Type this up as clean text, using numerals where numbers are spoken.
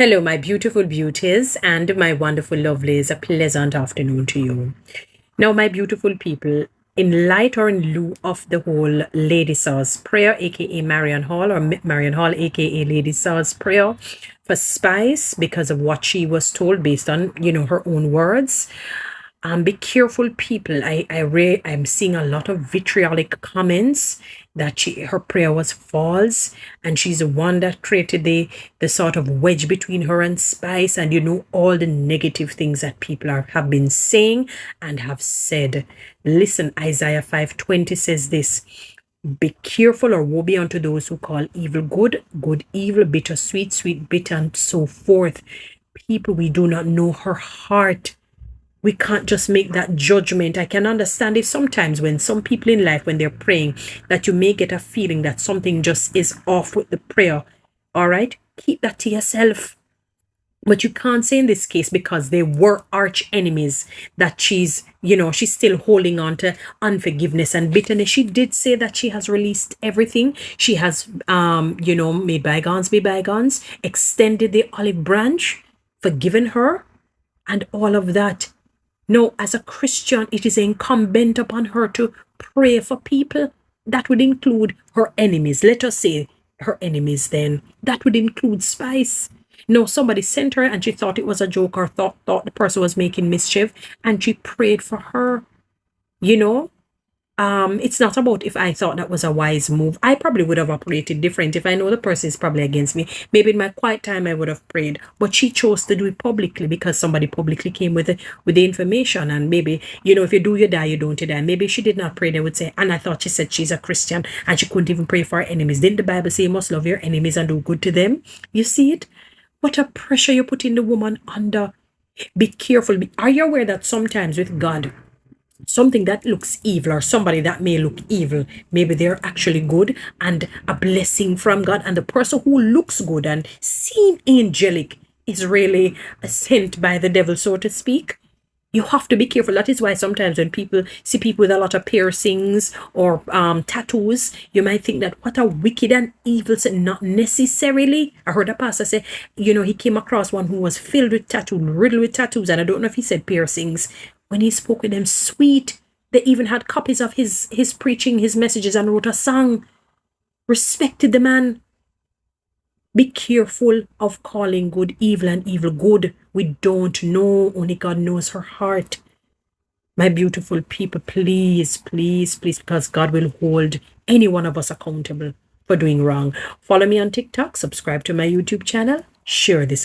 Hello, my beautiful beauties and my wonderful lovelies. A pleasant afternoon to you. Now, my beautiful people, in light or in lieu of the whole Lady Saw's prayer, aka Marion Hall, or Marion Hall, aka Lady Saw's prayer for spice because of what she was told based on, her own words. Be careful, people. I'm seeing a lot of vitriolic comments that her prayer was false, and she's the one that created the sort of wedge between her and Spice, and all the negative things that people have been saying and have said. Listen, Isaiah 5:20 says this. Be careful, or woe be unto those who call evil good, good evil, bitter sweet, sweet bitter, and so forth. People, we do not know her heart. We can't just make that judgment. I can understand if sometimes when some people in life, when they're praying, that you may get a feeling that something just is off with the prayer. All right? Keep that to yourself. But you can't say in this case, because they were arch enemies, that she's still holding on to unforgiveness and bitterness. She did say that she has released everything. She has, made bygones be bygones, extended the olive branch, forgiven her, and all of that. No, as a Christian, it is incumbent upon her to pray for people. That would include her enemies. Let us say her enemies then. That would include Spice. No, somebody sent her and she thought it was a joke, or thought the person was making mischief, and she prayed for her. It's not about if I thought that was a wise move. I probably would have operated different if I know the person is probably against me. Maybe in my quiet time I would have prayed, but she chose to do it publicly because somebody publicly came with the information. And maybe, if you do, you die, you don't, you die. Maybe she did not pray, they would say, and I thought she said she's a Christian and she couldn't even pray for her enemies. Didn't the Bible say you must love your enemies and do good to them? You see it? What a pressure you're putting the woman under. Be careful. Are you aware that sometimes with God, something that looks evil, or somebody that may look evil, maybe they're actually good and a blessing from God, and the person who looks good and seem angelic is really sent by the devil, so to speak? You have to be careful. That is why sometimes when people see people with a lot of piercings or tattoos, you might think that what a wicked and evil sin. Not necessarily. I heard a pastor say, he came across one who was filled with tattoos, riddled with tattoos, and I don't know if he said piercings. When he spoke with them, sweet. They even had copies of his preaching, his messages, and wrote a song. Respected the man. Be careful of calling good evil and evil good. We don't know. Only God knows her heart. My beautiful people, please, please, please, because God will hold any one of us accountable for doing wrong. Follow me on TikTok, subscribe to my YouTube channel, share this.